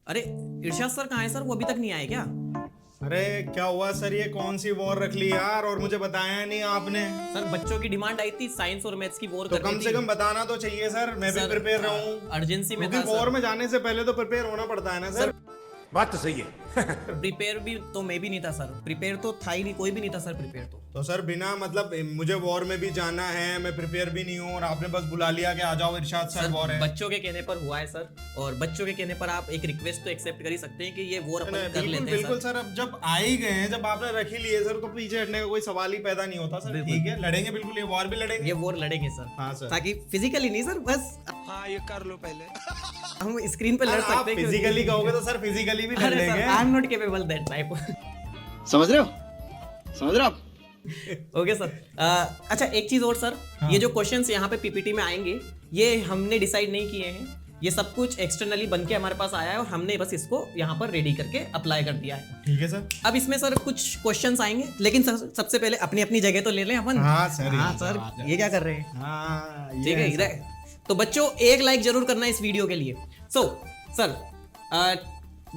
अरे इरशाद सर कहाँ है सर? वो अभी तक नहीं आए क्या? अरे क्या हुआ सर, ये कौन सी वॉर रख ली यार, और मुझे बताया नहीं आपने। सर बच्चों की डिमांड आई थी साइंस और मैथ्स की वॉर तो करनी कम थी। से कम बताना तो चाहिए सर, मैं भी सर, प्रिपेयर रहूं। अर्जेंसी में क्योंकि था वॉर सर। में जाने से पहले तो प्रिपेयर होना पड़ता है ना सर। बात तो सही है। प्रिपेयर भी तो मैं भी नहीं था सर, प्रिपेयर तो था ही नहीं, कोई भी नहीं था सर प्रिपेयर तो। सर बिना मतलब मुझे वॉर में भी जाना है, मैं प्रिपेयर भी नहीं हूँ और आपने बस बुला लिया कि आ जाओ इरशाद सर वॉर है। बच्चों के कहने पर हुआ है सर, और बच्चों के कहने पर आप एक रिक्वेस्ट तो एक्सेप्ट कर ही सकते हैं कि ये वॉर अपन कर बिल्कुल लेते हैं बिल्कुल सर। सर, अब जब आ ही गए हैं, जब आपने रख ही लिए सर, तो पीछे हटने का कोई सवाल ही पैदा नहीं होता सर। ठीक है, लड़ेंगे बिल्कुल, ये वॉर भी लड़ेंगे। ये वॉर लड़ेंगे सर। हाँ सर। ताकि फिजिकली नहीं सर, बस हाँ ये कर लो पहले। हम स्क्रीन पे लड़ आप सकते हैं। फिजिकली कहोगे तो सर फिजिकली भी लड़ अरे सर, लेंगे। I am not capable that type. समझ रहे हो आप? Okay sir. अच्छा एक चीज और सर, हाँ। ये जो क्वेश्चंस यहाँ पे पीपीटी में आएंगे, ये हमने डिसाइड नहीं किए हैं। ये सब कुछ एक्सटर्नली बन के हमारे पास आया है और हमने बस इसको यहाँ पर रेडी करके अप्लाई कर दिया है। ठीक है सर। अब इसमें सर कुछ क्वेश्चंस आएंगे, लेकिन सबसे पहले अपनी अपनी जगह तो ले लें अपन। हाँ सर, हाँ सर, ये क्या कर रहे हैं? हाँ ठीक है इधर। तो बच्चों एक लाइक जरूर करना है इस वीडियो के लिए। सो सर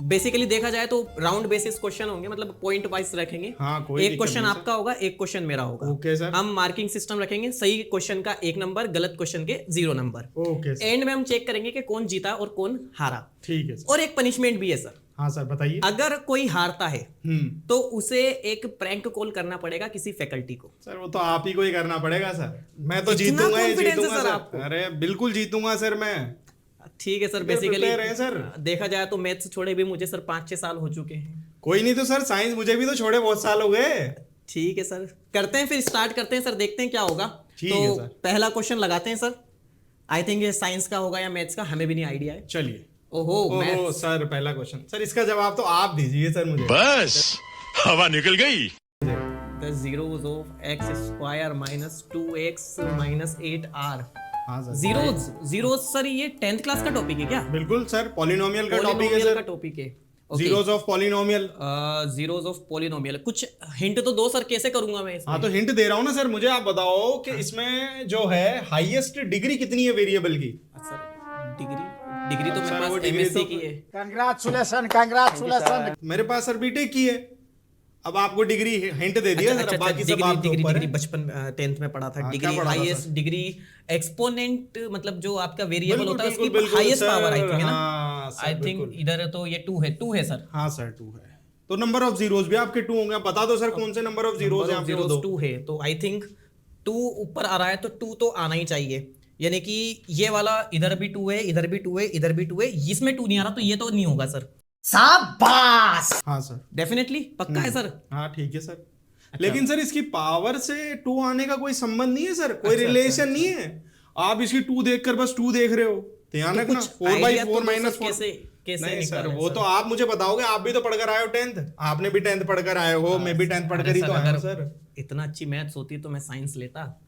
बेसिकली देखा जाए तो राउंड बेसिस क्वेश्चन होंगे, मतलब पॉइंट वाइज रखेंगे। हाँ, कोई एक दिक्कत क्वेश्चन नहीं आपका होगा, एक क्वेश्चन मेरा होगा। Okay sir. हम मार्किंग सिस्टम रखेंगे, सही क्वेश्चन का 1 नंबर, गलत क्वेश्चन के 0 नंबर। Okay sir. एंड में हम चेक करेंगे कि कौन जीता और कौन हारा। ठीक है सर। और एक पनिशमेंट भी है सर। हाँ सर बताइए। अगर कोई हारता है हम्म। तो उसे एक प्रैंक कॉल करना पड़ेगा किसी फैकल्टी को। सर वो तो आप ही को ही करना पड़ेगा सर, मैं तो इतना जीतूंगा ही confidence है जीतूंगा सर सर। आपको? अरे बिल्कुल जीतूंगा सर मैं। ठीक है सर। prepare बेसिकली है सर। देखा जाए तो मैथ्स छोड़े भी मुझे सर 5-6 साल हो चुके हैं। कोई नहीं तो सर, साइंस मुझे भी तो छोड़े बहुत साल हो गए। ठीक है सर, करते हैं फिर, स्टार्ट करते हैं सर, देखते हैं क्या होगा। ठीक है तो सर। पहला क्वेश्चन लगाते हैं सर। आई थिंक ये साइंस का होगा या मैथ्स का, हमें भी नहीं आइडिया है। चलिए। ओहो ओहो मैथ्स। सर, पहला क्वेश्चन सर, इसका जवाब तो आप दीजिए सर मुझे। बस हवा निकल गई। The zeros of x square minus 2x minus 8r। हाँ सर। जीरोज सर ये 10th क्लास का टॉपिक है क्या? बिल्कुल सर, पॉलिनोमियल का टॉपिक है पॉलिनोमियल का सर। टॉपिक है। Zeros of polynomial. Zeros of polynomial. कुछ हिंट तो दो सर, कैसे करूंगा मैं इसमें? हाँ तो हिंट दे रहा हूँ ना सर, मुझे आप बताओ कि इसमें जो है हाईएस्ट डिग्री कितनी है वेरिएबल की। सर डिग्री तो सर, मेरे वो पास डिग्री एमएससी तो- की है। कांग्रेचुलेशन। मेरे पास सर बीटेक की है। अब आपको डिग्री हिंट दे दिया सर, अब बाकी सब आपके ऊपर डिग्री है। बचपन 10th में पढ़ा था। हाँ, डिग्री क्या पढ़ा था हाईएस्ट सर? डिग्री एक्सपोनेंट, मतलब जो आपका वेरिएबल बिल्कुल, होता है बिल्कुल, उसकी बिल्कुल, highest sir, power I think है ना। हाँ, सर, आई थिंक बिल्कुल। इधर तो ये 2 है सर। हाँ सर 2 है। तो नंबर ऑफ जीरोस भी आपके 2 होंगे। आप बता दो सर कौन से नंबर ऑफ जीरोस हैं आपके? वो दो। 2 है तो आई थिंक 2 ऊपर आ रहा है तो 2 तो आना ही चाहिए। यानी कि ये वाला इधर भी 2 है, इधर भी 2 है, इधर भी 2 है, इसमें 2 नहीं आ रहा तो ये तो नहीं होगा सर। शाबाश। हाँ सर। डेफिनेटली पक्का है सर। हाँ ठीक है सर। लेकिन सर इसकी पावर से 2 आने का कोई संबंध नहीं है सर, कोई रिलेशन नहीं है। आप इसकी 2 देखकर बस 2 देख रहे हो। ध्यान रखना, 4/4 माइनस -4। कैसे नहीं सर, निकालें वो तो आप मुझे बताओगे। आप भी तो पढ़कर आए हो 10th, आपने भी 10th पढ़कर आए हो, मैं भी 10th पढ़कर ही तो आया हूं सर। इतना अच्छी मैथ्स होती तो मैं साइंस लेता।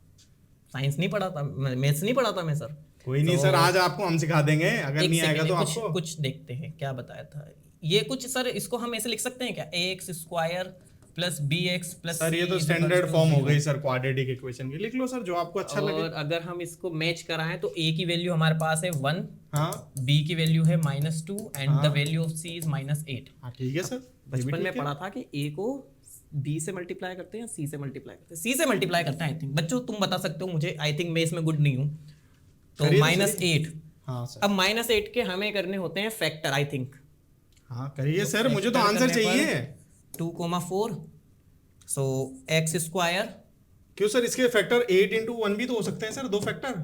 साइंस नहीं पढ़ा था, मैथ्स नहीं पढ़ा था मैं सर। कोई नहीं सर, आज आपको हम सिखा देंगे, अगर एक नहीं आएगा सेकंड, तो कुछ आपको। कुछ देखते हैं क्या बताया था ये। कुछ सर इसको हम ऐसे लिख सकते हैं क्या? ax square plus bx plus sir ये तो स्टैंडर्ड फॉर्म हो गई सर क्वाड्रेटिक इक्वेशन की। लिख लो सर जो आपको अच्छा लगे। और अगर हम इसको मैच कराएं तो a की वैल्यू हमारे पास है 1, हाँ b की वैल्यू है -2 and the value of c is -8। हाँ ठीक है सर। बचपन में पढ़ा था कि a को b से मल्टीप्लाई करते हैं या c से मल्टीप्लाई करते हैं? c से मल्टीप्लाई करते हैं आई थिंक। बच्चों तुम बता सकते हो मुझे, आई थिंक मैं इसमें गुड नहीं हूँ। तो करिए तो -8। हाँ सर। अब -8 के हमें करने होते हैं फैक्टर आई थिंक। हाँ करिए सर, मुझे तो आंसर चाहिए। 2,4 सो x स्क्वायर। क्यों सर, इसके फैक्टर 8 × 1 भी तो हो सकते हैं सर, 2 फैक्टर।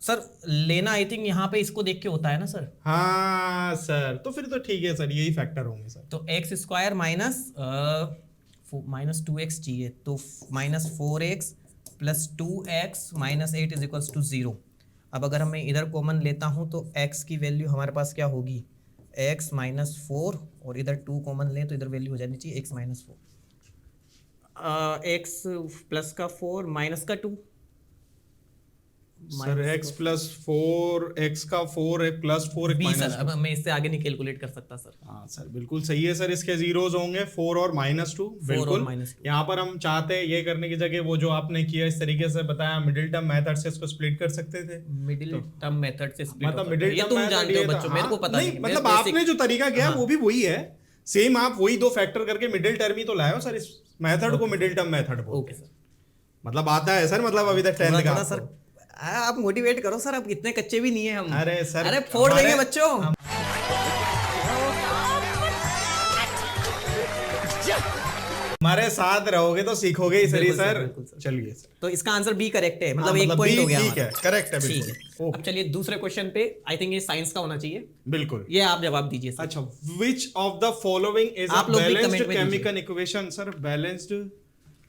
सर लेना आई थिंक यहाँ पे इसको देख के होता है ना सर। हाँ सर, तो फिर तो ठीक है सर, यही फैक्टर होंगे सर। तो x स्क्वायर -2x चाहिए तो -4x plus 2x -8 is equals to 0। अब अगर मैं इधर कॉमन लेता हूँ तो x की वैल्यू हमारे पास क्या होगी? x -4 और इधर 2 कॉमन लें तो इधर वैल्यू हो जानी चाहिए x -4। x प्लस का 4 माइनस का 2 सर x प्लस 4 x का 4 प्लस 4 बी माइनस। सर, अब मैं इससे आगे नहीं कैलकुलेट कर सकता सर। हाँ सर बिल्कुल सही है सर, इसके जीरोस होंगे 4 और -2 बिल्कुल। -2 यहाँ पर हम चाहते हैं ये करने की जगह वो जो आपने किया इस तरीके से बताया मिडिल टर्म मेथड से इसको स्प्लिट कर सकते थे। मिडिल टर्म मेथड से split मतलब होता है। मिडिल ये टर्म तुम मेथड जानते ये हो था। बच्चों, मेरे को पता नहीं नहीं, मतलब मेरे आपने जो तरीका किया वो भी वही है सेम, आप वही दो फैक्टर करके मिडिल टर्म ही तो लाए हो सर, इस मेथड को मिडिल टर्म मेथड बोलते ओके हैं। सर। मतलब आता है सर, मतलब अभी तक 10th का थोड़ा सर आप मोटिवेट करो सर, अब इतने कच्चे भी नहीं है हम। अरे सर, अरे फोड़ हमारे- देंगे बच्चों। हमारे साथ रहोगे तो सीखोगे ही सर, बिल्कुल सर, सर बिल्कुल सर। चलिए सर। तो इसका आंसर बी करेक्ट है, मतलब हाँ, एक मतलब पॉइंट B हो गया ठीक है, हमारा। करेक्ट है ठीक बिल्कुल। है। अब चलिए दूसरे क्वेश्चन पे, आई थिंक ये साइंस का होना चाहिए, बिल्कुल। ये आप जवाब दीजिए सर। अच्छा, which of the following is a आप लोग भी balanced comment में chemical equation? सर बैलेंस्ड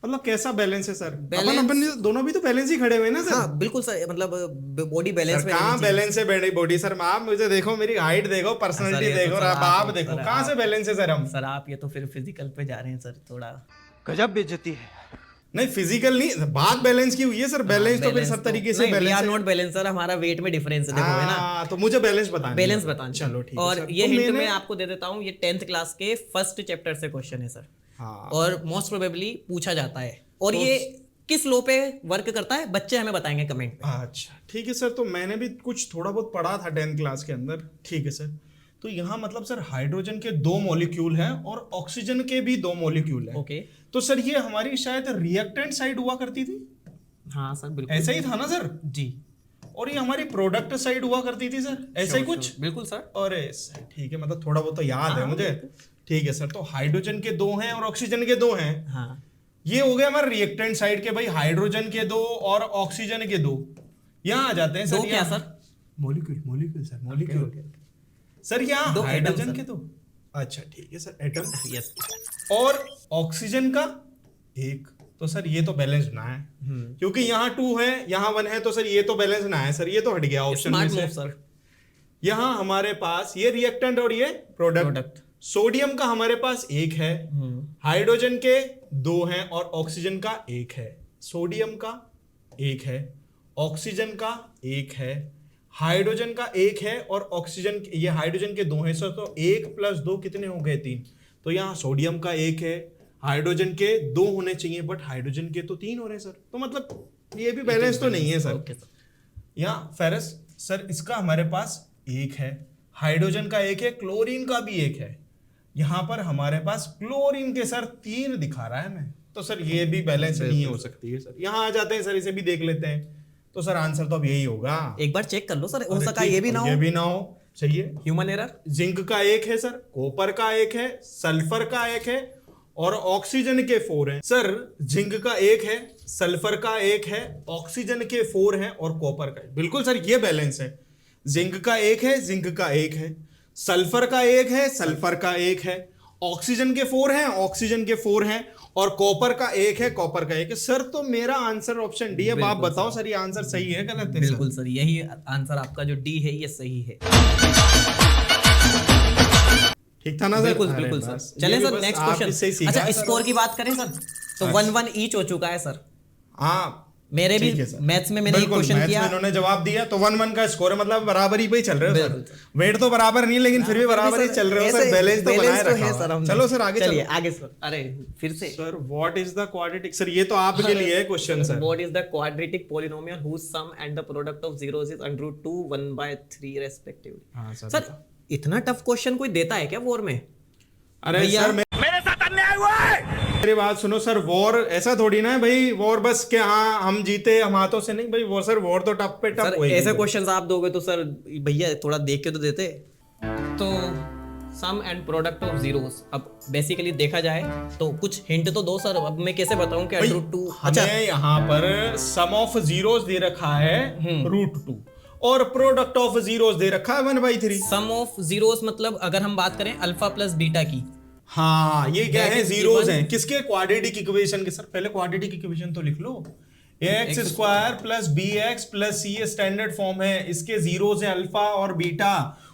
मतलब कैसा बैलेंस है सर? Balance- अपन दोनों भी तो बैलेंस ही खड़े हुए हैं ना सर। हाँ बिल्कुल सर, मतलब बॉडी बैलेंस सर कहाँ बैलेंस है बेड़ी बॉडी सर? आप मुझे देखो, मेरी हाइट देखो, पर्सनालिटी सर, ये तो देखो, सर और आप आप- देखो सर, कहाँ से बैलेंस है सर हम? सर आप ये तो फिर फिजिकल पे जा रहे हैं सर थोड़ा। गजब बेइज्जती है। नहीं फिजिकल नहीं, बात बैलेंस की हुई है सर। बैलेंस तो फिर सब तरीके से वी बैलेंस आर है। नॉट बैलेंस सर, हमारा वेट में डिफरेंस है, देखो है ना। हाँ, तो मुझे बैलेंस बताना है। बैलेंस बताना चलो ठीक है और सर। ये तो हिंट मैंने- मैं आपको दे देता हूँ, ये 10th क्लास के फर्स्ट चैप्टर से क्वेश्चन है सर। हाँ। और मोस्ट प्रोबेबली पूछा जाता है, और ये किस लो पे वर्क करता है बच्चे हमें बताएंगे कमेंट में। अच्छा ठीक है सर, तो मैंने भी कुछ थोड़ा बहुत पढ़ा था 10th क्लास के अंदर, ठीक है सर। तो यहाँ मतलब सर हाइड्रोजन के 2 मॉलिक्यूल हैं और ऑक्सीजन के भी 2 मॉलिक्यूल हैं। ओके, तो सर ये हमारी शायद रिएक्टेंट साइड हुआ करती थी, हाँ सर बिल्कुल ऐसा ही था ना सर? जी, और ये हमारी प्रोडक्ट साइड हुआ करती थी सर, ऐसा ही कुछ? बिल्कुल सर। अरे सर ठीक है, मतलब थोड़ा बहुत तो याद है मुझे। ठीक है सर, तो हाइड्रोजन के 2 हैं और ऑक्सीजन के 2 हैं। हाँ ये हो गया हमारे रिएक्टेंट साइड के भाई, हाइड्रोजन के 2 और ऑक्सीजन के 2। यहाँ आ जाते हैं सर। दो क्या यहाँ- sir? Molecule, molecule sir, molecule. Sir यहाँ दो हाइड्रोजन एटम, के 2। अच्छा ठीक है सर, एटम। यस। और ऑक्सीजन का 1। तो सर ये तो बैलेंस ना है, क्योंकि यहाँ 2 है यहाँ 1 है, तो सर ये तो बैलेंस ना है सर, ये तो हट गया ऑप्शन में स्मार्ट से। Move sir. यहाँ हमारे पास ये रिएक्टेंट और ये प्रोडक्ट। प्रोडक्ट। सोडियम का हमारे पास 1 है, हाइड्रोजन के 2 हैं और ऑक्सीजन का 1 है। सोडियम का 1 है, ऑक्सीजन का 1 है, हाइड्रोजन का 1 है और ऑक्सीजन, ये हाइड्रोजन के 2 हैं सर। तो 1 + 2 कितने हो गए? 3। तो यहाँ सोडियम का 1 है, हाइड्रोजन के 2 होने चाहिए, बट हाइड्रोजन के तो 3 हो रहे हैं सर। तो मतलब ये भी बैलेंस तो नहीं है सर। Okay sir. यहाँ फेरस सर, इसका हमारे पास 1 है, हाइड्रोजन का 1 है, क्लोरीन का भी 1 है। यहाँ पर हमारे पास क्लोरीन के सर 3 दिखा रहा है हमें, तो सर ये भी बैलेंस नहीं हो सकती है सर। यहाँ आ जाते हैं सर, इसे भी देख लेते हैं। तो सर आंसर तो अब यही होगा। एक बार चेक कर लो सर, हो अरे सका ठीक, ये भी ना ये हो। भी ना हो, सही है। Human error. जिंक का 1 है सर, कॉपर का 1 है, सल्फर का 1 है और ऑक्सीजन के 4 हैं। सर जिंक का 1 है, सल्फर का 1 है, ऑक्सीजन के 4 हैं और कॉपर का 1। बिल्कुल सर ये बैलेंस है। जिंक का 1 है, जिंक का 1 है, सल्फर का 1 है, सल्फर का 1 है, ऑक्सीजन के 4 हैं, ऑक्सीजन के 4 हैं और कॉपर का 1 है, कॉपर का 1 है। सर तो मेरा आंसर ऑप्शन डी है। अब आप बताओ सर ये आंसर सही है गलत है? बिल्कुल सर, यही आंसर आपका जो डी है ये सही है। ठीक था ना सर? बिल्कुल अरे बिल्कुल बस, सर। चलें ये भी सर बस नेक्स्ट आप इससे ही क्वेश्चन। सीखा अच्छा है सर। स्कोर की बात करें सर, तो 1-1 ईच हो चुका है सर। हाँ मेरे भी ठीक है सर। मैथ्स में मैंने एक बिल्कुल, क्वेश्चन मैथ्स किया। में इन्होंने जवाब दिया तो 1-1 का स्कोर है, मतलब बराबरी पे ही चल रहे हो बिल्कुल सर। वेट तो बराबर नहीं, लेकिन फिर भी बराबर ही चल रहे हो सर। बैलेंस तो बनाए रखा है हुआ सर है। हमने। चलो सर आगे चलिए चलो। आगे सर। अरे फिर से sir what is the quadratic? Sir ये तो आपके लिए है question sir. What is the quadratic polynomial whose sum and the product of zeros is under root 2 1/3 respectively? हाँ सर। सर इतना टफ क्वेश्चन कोई देता है क्या वॉर में? अरे भैया, सर मेरे साथ अन्याय हुआ है। मेरी बात सुनो सर, वॉर ऐसा थोड़ी ना है भाई, वॉर बस के हाँ हम जीते हम हाथों से नहीं भाई। वो सर वॉर तो टफ पे टफ सर होएगी ऐसे सर। क्वेश्चंस आप दोगे तो सर भैया थोड़ा देख के तो देते। तो सम एंड प्रोडक्ट ऑफ जीरोस, अब बेसिकली देखा जाए तो कुछ हिंट तो दो सर। अब मैं कैसे बताऊं कि भाई, √2? हमें यहाँ पर सम ऑफ जीरोस दे रखा है √2 और प्रोडक्ट ऑफ जीरोस दे रखा है 1/3। सम ऑफ जीरोस मतलब अगर हम बात करें अल्फा प्लस बीटा की, हाँ ये क्या That है? is जीरोस given- हैं किसके? क्वाड्रेटिक इक्वेशन के। सर पहले क्वाड्रेटिक इक्वेशन तो लिख लो। ax square plus bx plus c standard form है, इसके जीरोस हैं अल्फा और बीटा,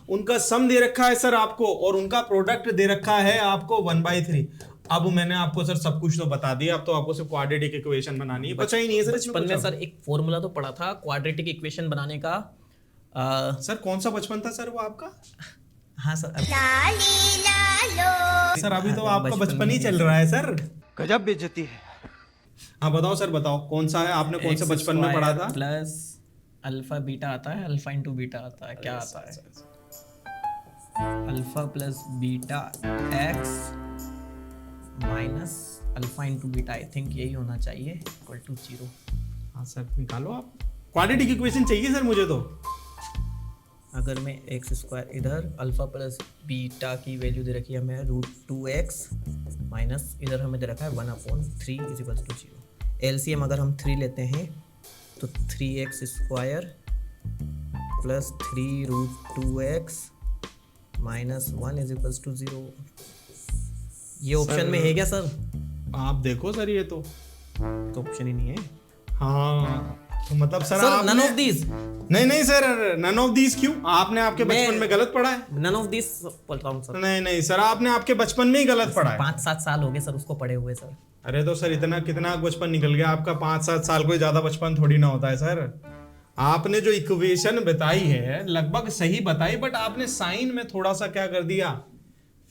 उनका सम दे रखा है सर आपको और उनका प्रोडक्ट दे रखा है आपको 1/3। अब मैंने आपको सर सब कुछ तो बता दिया, अब तो आपको सिर्फ क्वाड्रेटिक इक्वेशन बनानी है, बचा ही नहीं है सर इसमें बचपन में कुछ। सर एक फॉर्मूला तो पढ़ा था क्वाड्रेटिक इक्वेशन बनाने का। सर कौन सा बचपन था सर वो आपका? हाँ सर सर अभी तो आपका बचपन ही चल रहा है सर। गजब बेइज्जती है। हाँ बताओ सर, बताओ कौन सा है, आपने कौन से बचपन में पढ़ा था? प्लस अल्फा बीटा आता है, अल्फा इंटू बीटा आता है, क्या आता है? Alpha plus beta x minus alpha into beta, I think यही होना चाहिए, इक्वल टू 0। हाँ सर निकालो आप, क्वाड्रेटिक इक्वेशन चाहिए सर मुझे तो। अगर मैं एक्स स्क्वायर इधर अल्फा प्लस बीटा की वैल्यू दे रखी है हमें √2x माइनस इधर हमें दे रखा है 1/3 इज इक्वल टू 0। एलसीएम अगर हम 3 लेते हैं तो 3x square plus 3√2x minus 1 is equal to 0। ये ऑप्शन में है क्या सर? आप देखो सर, ये तो ऑप्शन ही नहीं है हाँ, तो मतलब सर सर। नन आपने, ऑफ दीज, नहीं सर, नन ऑफ दीज क्यों? आपने आपके बचपन में गलत पढ़ा है। नन ऑफ दीज बोल रहा हूँ सर। नहीं सर, आपने आपके बचपन में ही गलत पढ़ा है। 5-7 साल हो गए सर उसको पढ़े हुए सर। अरे तो सर इतना कितना बचपन निकल गया आपका, 5-7 साल, कोई ज्यादा बचपन थोड़ी ना होता है सर। आपने जो इक्वेशन बताई है लगभग सही बताई, बट आपने साइन में थोड़ा सा क्या कर दिया,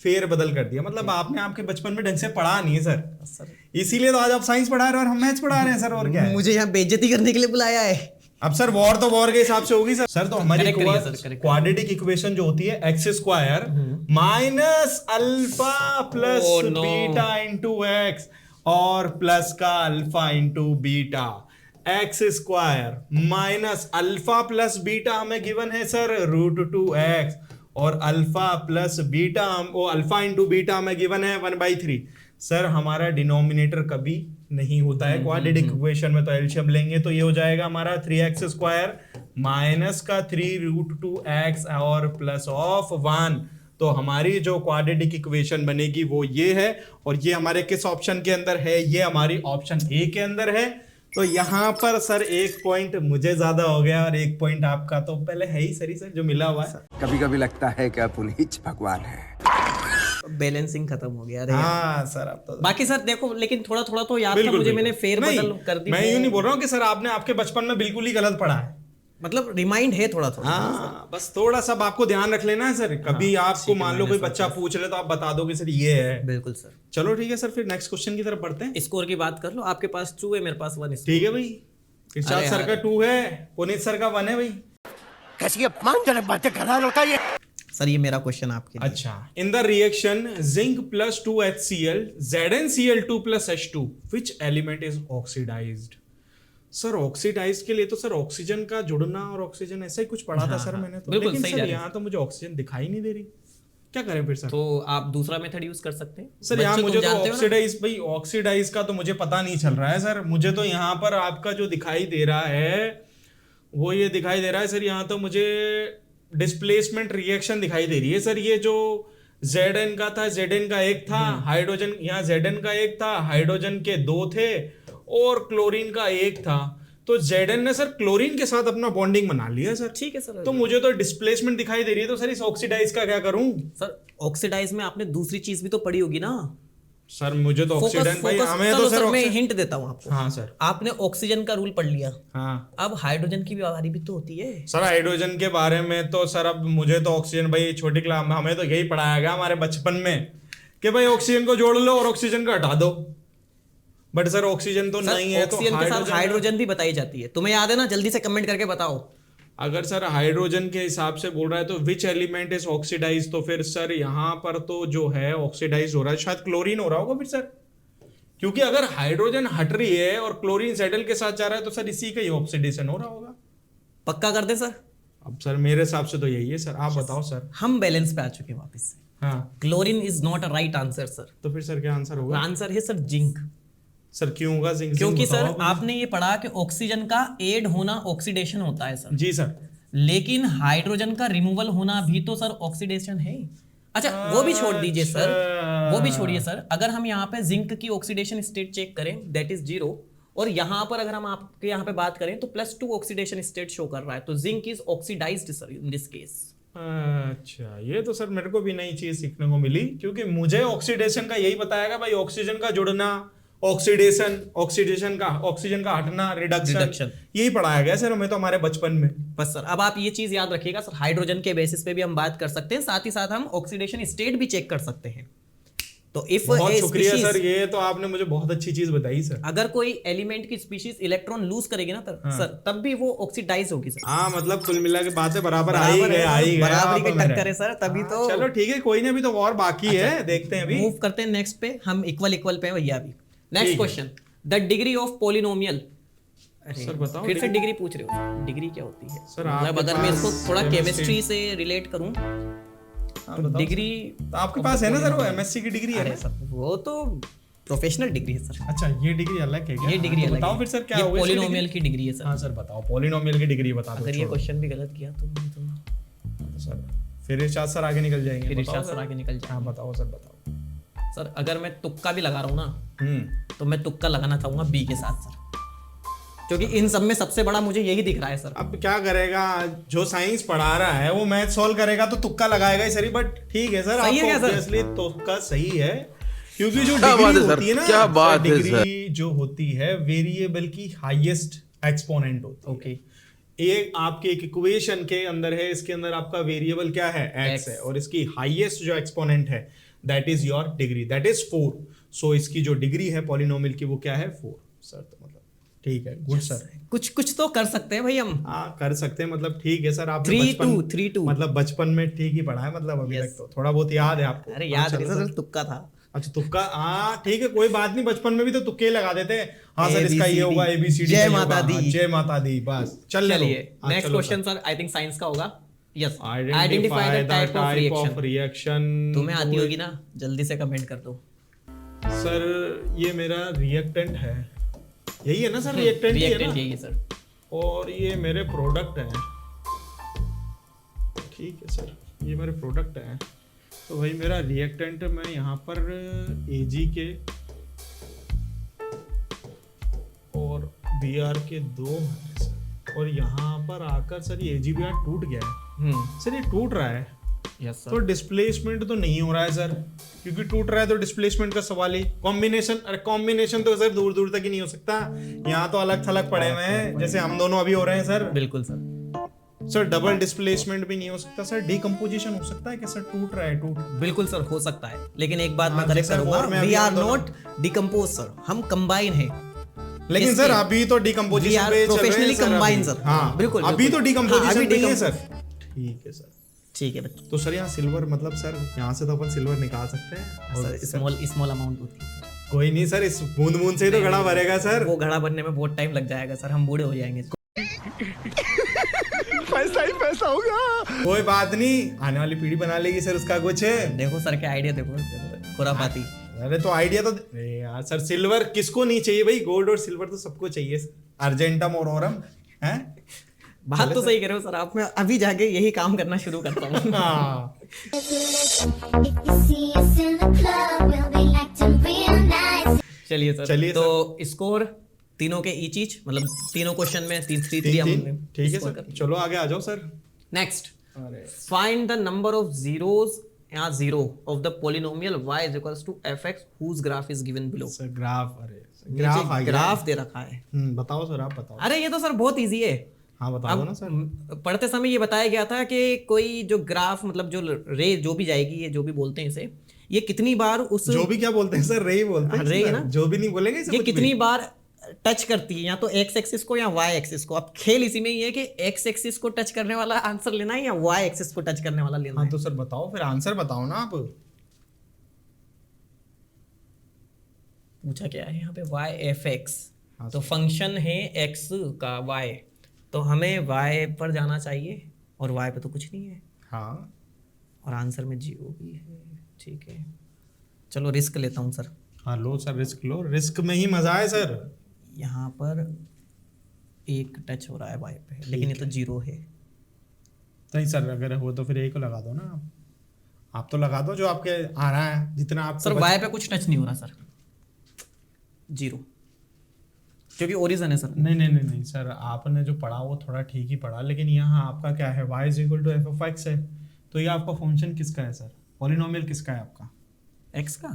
फेर बदल कर दिया। मतलब आपने आपके बचपन में ढंग से पढ़ा नहीं है सर, इसीलिए तो आज आप साइंस पढ़ा रहे हैं और हम मैथ्स पढ़ा रहे हैं सर। और क्या है? मुझे यहाँ बेइज्जती करने के लिए बुलाया है। अब सर वॉर तो वॉर के हिसाब से होगी सर। तो हमारी Correct करिए सर, correct क्वाड्रेटिक इक्वेशन जो होती है x square minus alpha plus Oh, no. Beta into x और प्लस का alpha into beta, x square minus alpha plus beta हमें गिवन है सर √2x और अल्फा प्लस बीटा वो अल्फा इंटू बीटा हमें गिवन है 1/3। सर हमारा denominator कभी नहीं होता है क्वाड्रेटिक इक्वेशन में, तो एलसीएम लेंगे तो ये हो जाएगा हमारा 3x स्क्वायर माइनस का 3√2x और प्लस ऑफ 1। तो हमारी जो क्वाड्रेटिक इक्वेशन बनेगी वो ये है, और ये हमारे किस ऑप्शन के अंदर है? ये हमारी ऑप्शन ए के अंदर है। तो यहाँ पर सर 1 पॉइंट मुझे ज्यादा हो गया और 1 पॉइंट आपका तो पहले है ही सर जो मिला हुआ है। कभी कभी लगता है कि आप उन्हीं भगवान है। बैलेंसिंग खत्म हो गया। अरे हाँ सर अब तो बाकी सर देखो, लेकिन थोड़ा थोड़ा तो याद था बिल्कुल, मुझे, बिल्कुल। मैंने फेर बदल नहीं, कर दी। मैं यूं नहीं बोल रहा हूँ कि सर आपने आपके बचपन में बिल्कुल ही गलत पढ़ा है, मतलब रिमाइंड है थोड़ा थोड़ा। हाँ बस थोड़ा सा आपको ध्यान रख लेना है सर। कभी आपको मान लो कोई बच्चा पूछ ले तो आप बता दो कि सर ये है। बिल्कुल सर। चलो ठीक है सर, फिर नेक्स्ट क्वेश्चन की तरफ बढ़ते हैं। स्कोर की बात कर लो, आपके पास 2 है, मेरे पास 1 है। ठीक है भाई, इरशाद सर का 2 है, पुनीत सर का 1 है भाई। कैसी अपमानजनक बातें कर रहा है लड़का ये। सर ये मेरा क्वेश्चन आपके लिए। अच्छा, in the reaction zinc plus 2HCl ZnCl2 plus H2 which element is oxidised? Sir oxidise के लिए तो सर ऑक्सीजन का जुड़ना और ऑक्सीजन ऐसा ही कुछ पढ़ा था सर मैंने तो, बिल्कुल लेकिन सही सर जा रहे यहाँ तो मुझे ऑक्सीजन दिखाई नहीं दे रही, क्या करें फिर सर? तो आप दूसरा मेथड यूज कर सकते हैं सर यहाँ बच्चों, मुझे तुम तो जानते हो ना? ऑक्सीडाइज भाई, ऑक्सीडाइज का तो मुझे पता नहीं चल रहा है सर। मुझे तो यहाँ पर आपका जो दिखाई दे रहा है वो ये दिखाई दे रहा है सर, यहाँ तो मुझे डिस्प्लेसमेंट रिएक्शन दिखाई दे रही है सर। ये जो Zn का था, Zn का 1 था, हाइड्रोजन यहाँ Zn का 1 था, हाइड्रोजन के 2 थे और क्लोरीन का 1 था। तो Zn ने सर क्लोरीन के साथ अपना बॉन्डिंग बना लिया सर। ठीक है सर। तो मुझे तो डिस्प्लेसमेंट दिखाई दे रही है, तो सर इस ऑक्सीडाइज का क्या करूं? सर ऑक्सीडाइज में आपने दूसरी चीज भी तो पढ़ी होगी ना। सर मुझे तो ऑक्सीडेंट भाई, हमें तो सर मैं हिंट देता हूँ आपको। हाँ सर। आपने ऑक्सीजन का रूल पढ़ लिया, हाँ अब हाइड्रोजन की भी बारी भी तो होती है। सर, हाइड्रोजन के बारे में तो सर अब मुझे तो ऑक्सीजन भाई छोटी क्लास हमें तो यही पढ़ाया गया हमारे बचपन में कि भाई ऑक्सीजन को जोड़ लो और ऑक्सीजन को हटा दो, बट सर ऑक्सीजन तो नहीं है। तो ऑक्सीजन के साथ हाइड्रोजन भी बताई जाती है, तुम्हें याद है ना? जल्दी से कमेंट करके बताओ। अगर सर हाइड्रोजन के हिसाब से बोल रहा है तो विच एलिमेंट इज ऑक्सीडाइज, तो फिर सर यहाँ पर तो जो है ऑक्सीडाइज हो रहा है शायद क्लोरीन हो रहा होगा फिर सर, क्योंकि अगर हाइड्रोजन हट रही है और क्लोरीन सेटल के साथ जा रहा है तो सर इसी का ही ऑक्सीडेशन हो रहा होगा। पक्का कर दे सर? अब सर मेरे हिसाब से तो यही है सर, आप बताओ सर। हम बैलेंस पे आ चुके हैं वापस से। हाँ, chlorine is not a right answer sir. तो फिर सर क्या आंसर होगा? आंसर है सर जिंक। सर क्यों होगा जिंक? क्योंकि बताओ सर आप। आपने ये पढ़ा कि ऑक्सीजन का एड होना ऑक्सीडेशन होता है सर, जी सर। लेकिन हाइड्रोजन का रिमूवल होना भी तो सर ऑक्सीडेशन है। अच्छा वो भी छोड़ दीजिए सर, वो भी छोड़िए सर। अगर हम यहाँ पे जिंक की ऑक्सीडेशन स्टेट चेक करें दैट इज 0, और यहाँ पर अगर हम आपके यहाँ पे बात करें तो +2 ऑक्सीडेशन स्टेट शो कर रहा है, तो zinc is oxidised sir in this case. अच्छा, ये तो सर मेरे को भी नई चीज सीखने को मिली, क्योंकि मुझे ऑक्सीडेशन का यही बताया भाई, ऑक्सीजन का जुड़ना, ऑक्सीडेशन का ऑक्सीजन का हटना, रिडक्शन, यही पढ़ाया गया सर हमें तो हमारे बचपन में। बस सर, अब आप ये चीज याद रखिएगा सर, हाइड्रोजन के बेसिस पे भी हम बात कर सकते हैं, साथ ही साथ हम ऑक्सीडेशन स्टेट भी चेक कर सकते हैं। तो इफ बहुत शुक्रिया सर, ये तो आपने मुझे बहुत अच्छी चीज बताई सर। अगर कोई एलिमेंट की स्पीशीज इलेक्ट्रॉन लूज करेगी ना सर, तब भी वो ऑक्सीडाइज होगी सर। हाँ, मतलब कुल मिला के बातें बराबर आ ही गए बराबरी के टक्कर है सर, तभी तो। चलो ठीक है, कोई नहीं, अभी तो और बाकी है, देखते हैं अभी। मूव करते हैं नेक्स्ट पे, हम इक्वल पे हैं भैया अभी। Next question, the degree of polynomial. Sir बताओ, फिर से डिग्री पूछ रहे हो, डिग्री क्या होती है सर? मतलब अगर मैं इसको थोड़ा केमिस्ट्री से रिलेट करूं तो डिग्री तो आपके पास है ना सर वो एमएससी की डिग्री है अरे ना? सर वो तो प्रोफेशनल डिग्री है सर। अच्छा, ये डिग्री अलग है क्या? ये डिग्री अलग बताओ है। फिर सर क्या ये होगा? पॉलिनोमियल की डिग्री है सर। हाँ सर बताओ, पॉलिनोमियल की डिग्री बता दो। अगर ये क्वेश्चन भी गलत किया तो सर फिर इरशाद सर आगे निकल जाएंगे। फिर बताओ इरशाद सर आगे निकल हाँ बताओ सर, बताओ सर। अगर मैं तुक्का भी लगा रहा हूँ ना, तो मैं तुक्का लगाना चाहूंगा बी के साथ सर, क्योंकि इन सब में सबसे बड़ा मुझे यही दिख रहा है सर। अब क्या करेगा, जो साइंस पढ़ा रहा है वो मैथ सॉल्व करेगा तो तुक्का लगाएगा ही सर, बट ठीक है सर, सही है क्या सर? ऑब्वियसली तुक्का सही है, क्योंकि जो डिग्री होती है ना, क्या बात है सर? डिग्री जो होती है वेरिएबल की हाईएस्ट एक्सपोनेंट होती है। ओके, एक आपके एक इक्वेशन के अंदर है, इसके अंदर आपका वेरिएबल क्या है, x है, और इसकी हाईएस्ट जो एक्सपोनेंट है that is your degree, that is 4। सो इसकी जो डिग्री है पॉलिनोमियल की वो क्या है, 4 सर। तो मतलब ठीक है, गुड सर। कुछ तो कर सकते हैं भाई हम। हाँ कर सकते हैं, मतलब ठीक है सर। आपने 3-2 मतलब बचपन में ठीक ही पढ़ा है, मतलब अभी तक तो थोड़ा बहुत याद है आपको। अरे याद नहीं सर, तुक्का था। अच्छा तुक्का, हाँ ठीक है, कोई बात नहीं, बचपन में भी तो तुक्के ही लगा देते हैं। हाँ सर, इसका ये ABCD, होगा, ABCD, जय माता दी, जय माता दी, बस चलिए। Next question sir, I think science का होगा। Yes, identify the type of reaction. तुम्हें आती होगी ना, जल्दी से कमेंट कर दो सर। ये मेरा रिएक्टेंट है, यही है ना सर? रिएक्टेंट ही है ना? यही है सर। और ये मेरे प्रोडक्ट हैं, ठीक है सर, ये मेरे प्रोडक्ट हैं। तो भाई मेरा रिएक्टेंट मैं यहाँ पर Ag के और Br के 2 हैं सर, और यहाँ पर आकर सर ये AgBr टूट गया है सर, ये टूट रहा है। यस तो डिस्प्लेसमेंट तो नहीं हो रहा है सर, क्योंकि टूट रहा है तो डिस्प्लेसमेंट का सवाल ही। कॉम्बिनेशन, अरे कॉम्बिनेशन तो सर दूर दूर तक ही नहीं हो सकता, यहाँ तो अलग थलग पड़े हुए हैं, जैसे हम दोनों अभी हो रहे हैं सर। बिल्कुल सर। सर डबल डिस्प्लेसमेंट भी नहीं हो सकता सर, डिकम्पोजिशन हो सकता है कि सर टूट रहा है, टूट। बिल्कुल सर, हो सकता है, लेकिन एक बात मैं हाँ, करेक्ट सर, करूंगा, और मैं वी अभी आर हम दोनों- नॉट डिकम्पोज सर, हम कंबाइन है। लेकिन सर अभी तो डिकम्पोजिशन पे चल रहे हैं प्रोफेशनली सर कंबाइन अभी। सर। हाँ बिल्कुल, अभी तो डिकम्पोजिशन पे ही है सर। decomp- ठीक है सर, ठीक है बच्चों तो सर यहाँ सिल्वर, मतलब सर यहाँ से तो अपन सिल्वर निकाल सकते हैं और सर, स्मॉल अमाउंट होती है सर। कोई नहीं सर, इस बूंद बूंद से ही तो घड़ा भरेगा सर। वो घड़ा बनने में बहुत टाइम लग जाएगा सर, हम बूढ़े हो जाएंगे। पैसा ही पैसा होगा। कोई बात नहीं, आने वाली पीढ़ी बना लेगी सर उसका कुछ। देखो सर के आइडिया, देखो खुरापाती। अरे तो आइडिया तो, अरे यार सर, सिल्वर किसको नहीं चाहिए भाई, गोल्ड और सिल्वर तो सबको चाहिए, अर्जेंटम और ओरम है। बात तो सही कह रहे हो सर आप, मैं अभी जाके यही काम करना शुरू करता हूँ। हाँ चलिए सर, चलिए तो स्कोर तीनों के ईच ईच, मतलब तीनों क्वेश्चन में 3-3 ठीक है सर, चलो आगे आ जाओ sir. Next, find the number of zeros या zero of the polynomial y is equals to fx whose graph is given below। Sir graph, अरे ग्राफ आ गया, ग्राफ दे रखा है। बताओ सर, आप बताओ। अरे ये तो सर बहुत इजी है। हाँ बता दो ना सर। पढ़ते समय ये बताया गया था कि कोई जो ग्राफ, मतलब जो रे जो भी जाएगी, ये जो भी बोलते हैं इसे, ये कितनी बार उस जो भी क्या बोलते हैं सर, रे ही बोलते हैं। रे है ना, जो भी नहीं बोलेंगे इसे, ये कुछ कितनी भी। बार टच करती है, या तो एक्स एक्सिस को या वाई एक्सिस को। अब खेल इसी में ही है कि एक्स एक्सिस को टच करने वाला आंसर लेना है या वाई एक्सिस को टच करने वाला लेना हाँ है। तो सर बताओ, फिर आंसर बताओ ना आप। पूछा क्या है यहाँ पे, वाई एफ एक्स, हाँ तो फंक्शन है एक्स का वाई, तो हमें वाई पर जाना चाहिए, और वाई पे तो कुछ नहीं है। हाँ और आंसर में जीरो भी है। ठीक है, चलो रिस्क लेता हूँ सर। हाँ लो सर, रिस्क लो, रिस्क में ही मजा है सर। यहाँ पर एक टच हो रहा है वाई पे, लेकिन ये तो जीरो है। नहीं सर, अगर हो तो फिर एक को लगा दो ना आप तो लगा दो जो आपके आ रहा है, जितना आप सर वाई पे कुछ टच नहीं हो रहा सर, जीरो, क्योंकि ओरिजिन है सर। नहीं सर, आपने जो पढ़ा वो थोड़ा ठीक ही पढ़ा, लेकिन यहाँ आपका क्या है, y is equal to F of X है, तो ये आपका फंक्शन किसका है सर, पॉलिनोमियल किसका है आपका? एक्स का।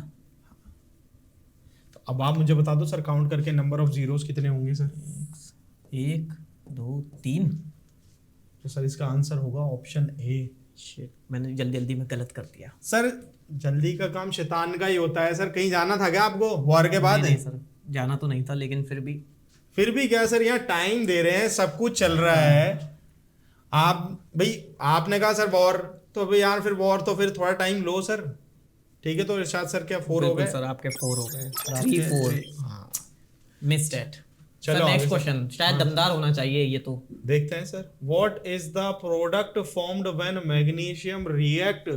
तो अब आप मुझे बता दो सर, काउंट करके नंबर ऑफ जीरोस कितने होंगे सर? 1 2 3। तो सर इसका आंसर होगा ऑप्शन ए। शिट, मैंने जल्दी जल्दी में गलत कर दिया। सर जल्दी का काम शैतान का ही होता है सर। कहीं जाना था क्या आपको वॉर के बाद? नहीं सर, जाना तो नहीं था, लेकिन फिर भी क्या सर, यहाँ टाइम दे रहे हैं, सब कुछ चल रहा है। आप भाई आपने कहा सर वॉर, तो भाई यार फिर वॉर तो फिर थोड़ा टाइम लो सर। ठीक है, तो इरशाद सर क्या 4 हो गए? सर आपके 4 हो गए, 3 4। हाँ मिस्ड इट। चलो नेक्स्ट आगे क्वेश्चन शायद दमदार होना चाहिए ये तो। देखते हैं sir. What is the product formed when magnesium react?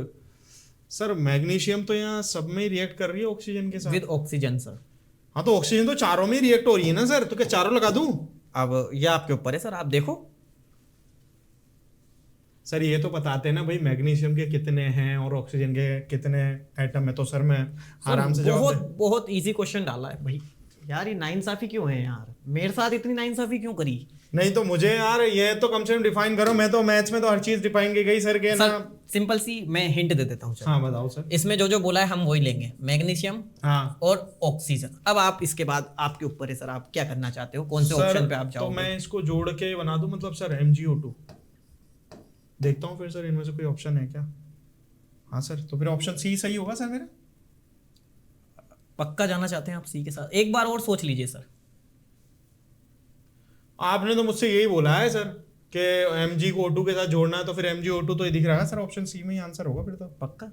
Sir magnesium तो यहाँ सब में रिएक्ट कर रही है ऑक्सीजन के साथ। With oxygen sir. हाँ तो ऑक्सीजन तो चारों में रिएक्ट हो रही है ना सर, तो क्या चारों लगा दूं? अब ये आपके ऊपर है सर, आप देखो। सर ये तो बताते हैं ना भाई मैग्नीशियम के कितने हैं और ऑक्सीजन के कितने एटम है, तो सर मैं आराम से जवाब बहुत बहुत इजी क्वेश्चन डाला है भाई। यार ये नाइंसाफी क्यों है यार, मेरे साथ इतनी नाइंसाफी क्यों करी? नहीं तो मुझे यार ये तो कम से कम डिफाइन करो। मैं तो मैथ्स में तो हर चीज डिफाइन की गई सर के ना। सर सिंपल सी मैं हिंट दे देता हूँ। हाँ बताओ सर। इसमें जो जो बोला है हम वही लेंगे, मैग्नीशियम हाँ और ऑक्सीजन। अब आप इसके बाद आपके ऊपर है सर, आप क्या करना चाहते हो, कौन से ऑप्शन पे आप तो जाओगे? मैं इसको जोड़ के बना दूं, मतलब सर MgO2। देखता हूँ फिर सर इनमें से कोई ऑप्शन है क्या। हाँ सर, तो फिर ऑप्शन सी सही होगा सर मेरा? पक्का जाना चाहते हैं आप सी के साथ? एक बार और सोच लीजिए सर। आपने तो मुझसे यही बोला है सर कि MgO2 के साथ जोड़ना है, तो फिर MgO2 तो ये दिख रहा है सर, ऑप्शन सी में ही आंसर होगा फिर तो। पक्का?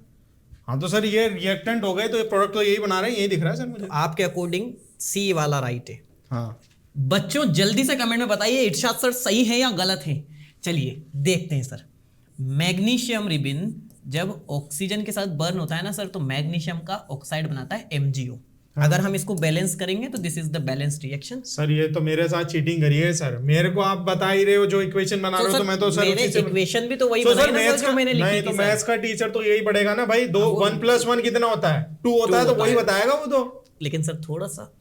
हाँ तो सर ये रिएक्टेंट हो गए, तो ये प्रोडक्ट तो यही बना रहे हैं, यही दिख रहा है सर मुझे। आपके अकॉर्डिंग सी वाला राइट है। हाँ बच्चों जल्दी से कमेंट में बताइए इरशाद सर सही है या गलत है। चलिए देखते हैं सर। मैग्नीशियम रिबिन जब ऑक्सीजन के साथ बर्न होता है ना सर, तो मैग्नीशियम का ऑक्साइड बनाता है MgO। अगर हम इसको बैलेंस करेंगे तो this is the balanced reaction. Sir ये तो मेरे साथ चीटिंग करी है सर। मेरे को आप बता ही रहे हो जो इक्वेशन बना रहे हो, तो मैं तो सर मेरे उसी से इक्वेशन भी तो वही तो बनाई सर ना मैथ्स सर जो मैंने लिखी नहीं थी तो सर। मैथ्स का टीचर तो यही पढ़ेगा ना भाई। 1 + 1 कितना होता है? 2 होता है, तो होता वही है। बताएगा वो तो। लेकिन सर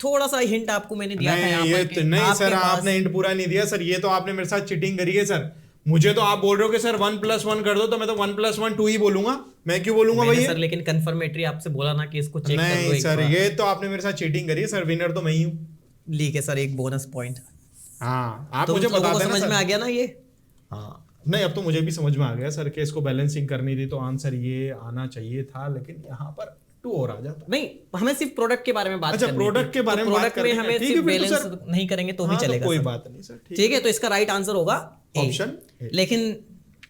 थोड़ा सा हिंट आपको मैंने दिया था यहाँ नहीं ये पर तो कि नहीं आपके सर, पास- आपने हिंट पूरा नहीं दिया सर। ये तो आपने मेरे साथ चीटिंग करी है सर। मुझे तो आप बोल रहे हो कि सर 1 + 1 कर दो, तो मैं तो 1 + 1 2 ही बोलूंगा। मैं क्यों बोलूंगा मैंने भाई? सर लेकिन कंफर्मेटरी आपसे बोला ना कि इसको चेक कर लो नहीं एक सर, बार। ये तो आपने मेरे साथ चीटिंग करी है सर। विनर तो मैं ही हूँ। लीक है सर, एक बोनस पॉइंट। हाँ आप तो मुझे लोगों बता को देना समझ सर। में आ गया ना ये। हाँ नहीं, अब तो मुझे भी समझ में आ गया सर कि इसको बैलेंसिंग करनी थी, तो आंसर ये आना चाहिए था, लेकिन यहाँ पर 2 और आ जाता। नहीं, हमें सिर्फ प्रोडक्ट के बारे में बात अच्छा, करनी प्रोडक्ट थी। के बारे तो में बात प्रोडक्ट में करनी है। हमें ठीक है, सिर्फ फिर तो बैलेंस सर- नहीं करेंगे तो भी हाँ, तो चलेगा कोई सर। बात नहीं सर। ठीक है, तो इसका राइट आंसर होगा ऑप्शन ए। लेकिन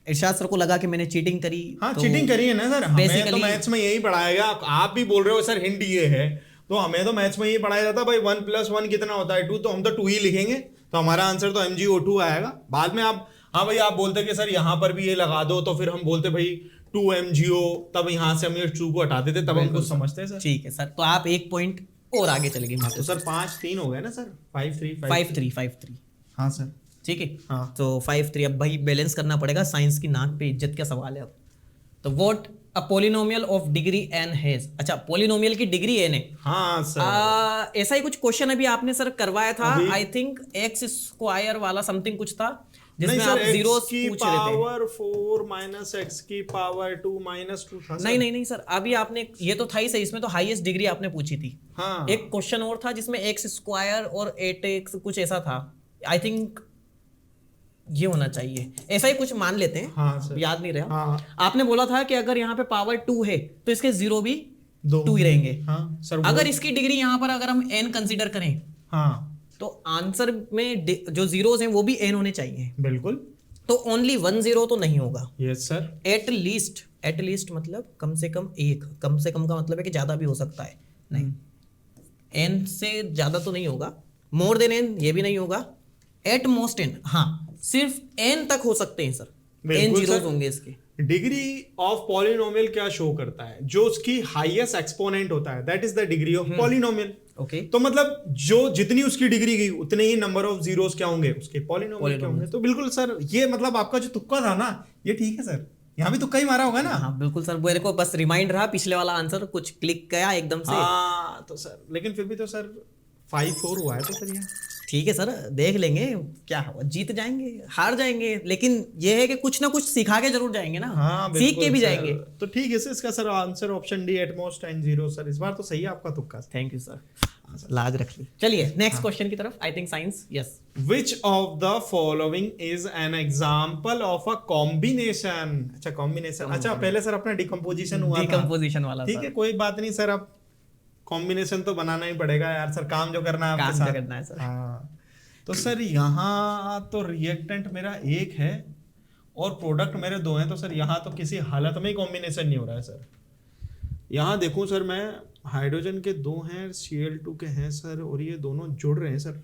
इरशाद सर को लगा कि मैंने चीटिंग करी। हाँ तो चीटिंग करी है ना सर। हमें तो basically- मैथ्स में यही पढ़ाया गया। आप भी बोल रहे हो सर हिंट ये है, तो हमें तो मैथ्स में यही पढ़ाया जाता भाई 1 + 1 कितना होता है 2, तो हम तो 2 ही लिखेंगे, तो हमारा आंसर तो MgO2 आएगा। बाद में आप हाँ भाई आप बोलते कि सर यहाँ पर भी ये लगा दो, तो फिर हम बोलते भाई 2 MgO, तब यहाँ से हम ये 2 को हटा देते, तब हम कुछ समझते हैं सर। ठीक है सर, तो आप एक पॉइंट और आगे चले गए तो मुझसे। सर 5-3 हो गए ना सर। 5-3 5-3 हाँ सर। ठीक है। हाँ। तो 5-3 अब भाई बैलेंस करना पड़ेगा। साइंस की नाक पे इज्जत का सवाल है अब। तो what a polynomial of degree n has. अच्छा, पॉलिनोमियल की डिग्री n है। हाँ सर। ऐसा ही कुछ क्वेश्चन अभी आपने सर करवाया था, अभी- आई थिंक x² वाला समथिंग कुछ था जिसमें नहीं आप सर, जीरोस x की पूछ रहे थे। पावर 4 - x की पावर 2 - 2 था सर। नहीं सर, अभी आपने ये तो था ही सही, इसमें तो हाईएस्ट डिग्री आपने पूछी थी। हाँ एक क्वेश्चन और था जिसमें x² और 8x कुछ ऐसा था। आई थिंक ये होना चाहिए, ऐसा ही कुछ मान लेते हैं। हाँ सर। याद नहीं रहा। हाँ आपने बोला था कि अगर यहाँ पे पावर 2 है तो इसके 0 भी 2 2 ही रहेंगे। हाँ सर। अगर इसकी डिग्री यहाँ पर अगर हम n कंसीडर करें हाँ तो आंसर में जो जीरोस हैं वो भी n होने चाहिए। बिल्कुल। तो ओनली 1 0 तो नहीं होगा। Yes sir. एट लीस्ट मतलब कम से कम एक, कम से कम का मतलब है कि ज्यादा भी हो सकता है। नहीं, n से ज्यादा तो नहीं होगा, मोर देन n ये भी नहीं होगा, एट मोस्ट n, हाँ सिर्फ n तक हो सकते हैं सर। n बिल्कुल जीरोस सर। होंगे इसके। डिग्री ऑफ पॉलिनोमियल क्या शो करता है? जो उसकी हाईएस्ट एक्सपोनेंट होता है, that is the degree of polynomial. Okay, तो मतलब जो जितनी उसकी डिग्री गई उतने ही नंबर ऑफ जीरोस क्या होंगे उसके पॉलिनोमियल क्या होंगे। तो बिल्कुल सर, ये मतलब आपका जो तुक्का था ना, ये ठीक है सर। यहाँ भी तुक्का ही मारा होगा ना। हाँ बिल्कुल सर, मेरे को बस रिमाइंड रहा पिछले वाला आंसर, कुछ क्लिक किया एकदम से। हाँ तो सर, लेकिन फिर भी तो सर 5-4 हुआ है तो सर ये ठीक है सर, देख लेंगे क्या होगा, जीत जाएंगे हार जाएंगे, लेकिन ये है कि कुछ ना कुछ सिखा के जरूर जाएंगे ना। हाँ सीख के भी जाएंगे। तो ठीक है सर, इसका sir answer option D at most and zero sir, इस बार तो सही है आपका तुक्का। थैंक यू सर, लाज रख ली। चलिए नेक्स्ट क्वेश्चन की तरफ। I think science, yes. Which of the following is an example of a combination? अच्छा कॉम्बिनेशन, अच्छा पहले सर अपना डिकम्पोजिशन हुआ था। डिकम्पोजिशन वाला ठीक है, कोई बात नहीं सर, अब कॉम्बिनेशन तो बनाना ही पड़ेगा यार सर, काम जो करना है आपके काम साथ जो करना है सर। हाँ, तो सर यहाँ तो रिएक्टेंट मेरा एक है और प्रोडक्ट मेरे दो हैं, तो सर यहाँ तो किसी हालत में ही कॉम्बिनेशन नहीं हो रहा है सर। यहाँ देखूं सर, मैं हाइड्रोजन के दो हैं, Cl2 के हैं सर, और ये दोनों जुड़ रहे हैं सर।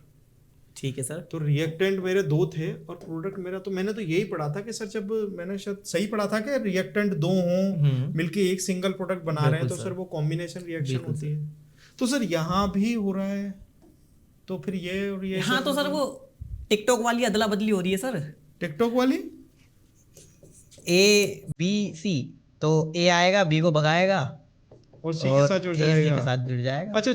ठीक है सर। तो रिएक्टेंट मेरे दो थे और प्रोडक्ट मेरा, तो मैंने तो यही पढ़ा था कि सर, जब मैंने शायद सही पढ़ा था कि रिएक्टेंट दो हों मिलके एक सिंगल प्रोडक्ट बना रहे हैं, तो सर वो कॉम्बिनेशन रिएक्शन होती है। तो सर यहाँ भी हो रहा है, तो फिर ये और ये हाँ, तो सर वो टिकटॉक वाली अदला बदली हो रही है सर। टिकटॉक वाली ए बी सी, तो ए आएगा, बी को भगाएगा और सी के साथ जुड़ जाएगा। के साथ जुड़ जाएगा। अच्छा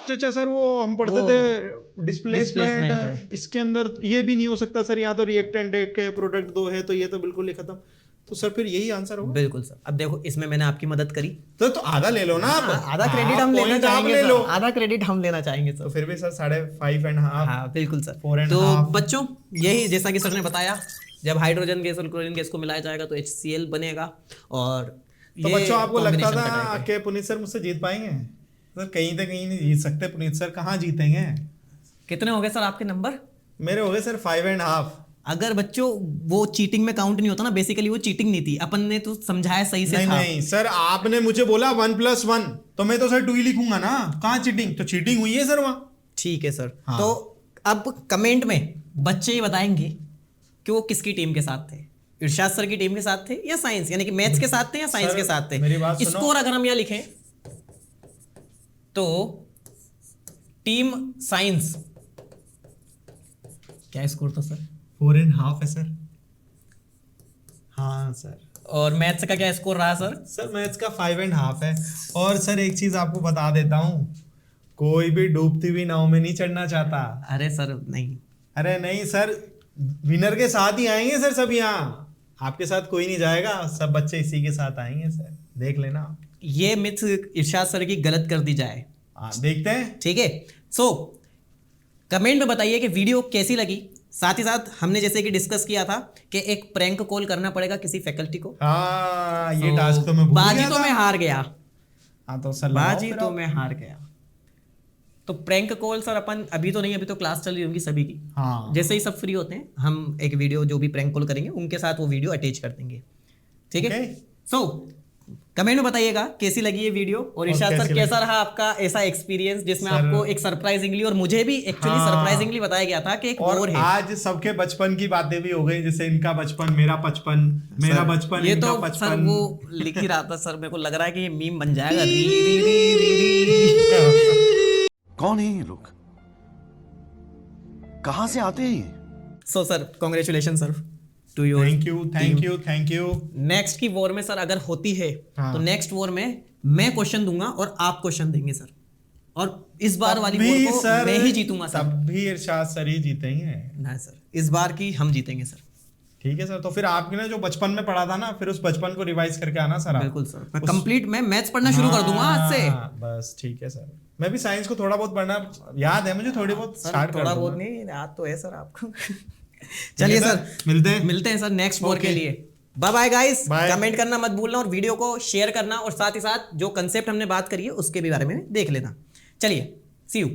अच्छा सर, वो हम पढ़ते थे डिस्प्लेसमेंट, इसके अंदर ये भी नहीं हो सकता सर, यहाँ तो रिएक्टेंट एक है, प्रोडक्ट दो है, तो ये तो बिल्कुल ही खत्म। तो सर फिर यही आंसर होगा। बिल्कुल सर। अब देखो, इसमें मैंने आपकी मदद करी, तो आधा ले लो ना आप। आधा क्रेडिट हम लेना चाहेंगे सर, आधा क्रेडिट हम लेना चाहेंगे सर। तो फिर भी सर 5.5। हाँ बिल्कुल सर। 4.5। तो बच्चों, यही जैसा कि सर ने बताया, जब हाइड्रोजन गैस और क्लोरीन गैस को मिलाया जाएगा तो HCl बनेगा। और तो बच्चों आपको लगता combination का था type है। कि पुनीत सर मुझसे जीत पाएंगे? सर कहीं तो कहीं नहीं जीत सकते पुनीत सर, कहाँ जीतेंगे? कितने हो गए सर आपके नंबर? मेरे हो गए सर 5.5। अगर बच्चों वो चीटिंग में काउंट नहीं होता ना, बेसिकली वो चीटिंग नहीं थी, अपन ने तो समझाया सही से नहीं था। नहीं सर, आपने मुझे बोला 1+1, तो मैं तो सर 2 ही लिखूंगा ना, कहाँ चीटिंग? तो चीटिंग हुई है सर वहाँ। ठीक है सर। हाँ। तो अब कमेंट में बच्चे ही बताएंगे कि वो किसकी टीम के साथ थे, इरशाद सर की टीम के साथ थे या साइंस, यानी कि मैथ्स के साथ थे या साइंस सर, के साथ थे। मेरी बात सुनो। स्कोर अगर हम यहाँ लिखें तो टीम साइंस, क्या स्कोर था सर? 4.5 है सर। हाँ सर। और मैथ्स का क्या स्कोर रहा सर? सर मैथ्स का 5.5 है। और सर एक चीज आपको बता देता हूँ, कोई भी डूबती हुई नाव में नहीं चढ़ना चाहता। अरे सर नहीं, अरे नहीं सर, विनर के साथ ही आएंगे सर सब, यहाँ आपके साथ कोई नहीं जाएगा, सब बच्चे इसी के साथ आएंगे सर, देख लेना। ये मिथ इरशाद सर की गलत कर दी जाए। देखते हैं। ठीक है। सो कमेंट में बताइए कि वीडियो कैसी लगी। साथ ही साथ हमने जैसे कि डिस्कस किया था कि एक प्रैंक कॉल करना पड़ेगा किसी फैकल्टी को। हाँ ये टास्क तो मैं भूल बाजी गया तो था। मैं हार गया। हाँ तो सर लगाओ बाजी फिर तो आप। मैं हार गया। तो प्रैंक कॉल सर अपन अभी तो नहीं, अभी तो क्लास चल रही होगी सभी की। हाँ जैसे ही सब फ्री होते हैं हम एक वीडियो जो भी प्रैंक कॉल करेंगे उनके साथ वो वीडियो अटैच कर देंगे। ठीक है। Okay. सो कमेंट में बताइएगा कैसी लगी ये वीडियो, और इरशाद सर कैसा रहा आपका ऐसा एक्सपीरियंस जिसमें सर, आपको एक सरप्राइजिंगली और मुझे भी एक्चुअली सरप्राइजिंगली बताया गया था कि एक और है। आज सबके बचपन की बातें भी हो गई, जैसे इनका बचपन, मेरा बचपन, मेरा बचपन, ये इनका तो सर बचपन। वो लिख ही रहा था सर, मेरे को लग रहा है कि ये मीम बन जाएगा। री री री री री। कौन है ये लोग? कहां से आते हैं ये? So sir congratulation sir to your. Thank you. Next की वॉर में सर अगर होती है हाँ। तो नेक्स्ट वॉर में मैं क्वेश्चन दूंगा और आप क्वेश्चन देंगे सर, और इस बार वाली भी वॉर को सर, मैं ही जीतूंगा सर। तब भी इरशाद सर ही जीतेंगे। ना सर, इस बार की हम जीतेंगे सर। ठीक है सर, तो फिर आपने ना जो बचपन में पढ़ा था ना, फिर उस बचपन को रिवाइज करके आना सर आप। बिल्कुल सर, मैं कंप्लीट मैं मैथ्स पढ़ना शुरू कर दूंगा आज से। हाँ, बस ठीक है सर, मैं भी साइंस को थोड़ा बहुत पढ़ना याद है मुझे, थोड़ी बहुत सर स्टार्ट थोड़ा बहुत नहीं, याद तो है सर आपको। चलिए सर, मिलते हैं सर नेक्स्ट वॉर के लिए। Bye bye guys. कमेंट करना मत भूलना और वीडियो को शेयर करना, और साथ ही साथ जो कंसेप्ट हमने बात करी है उसके भी बारे में देख लेना। चलिए, सी यू।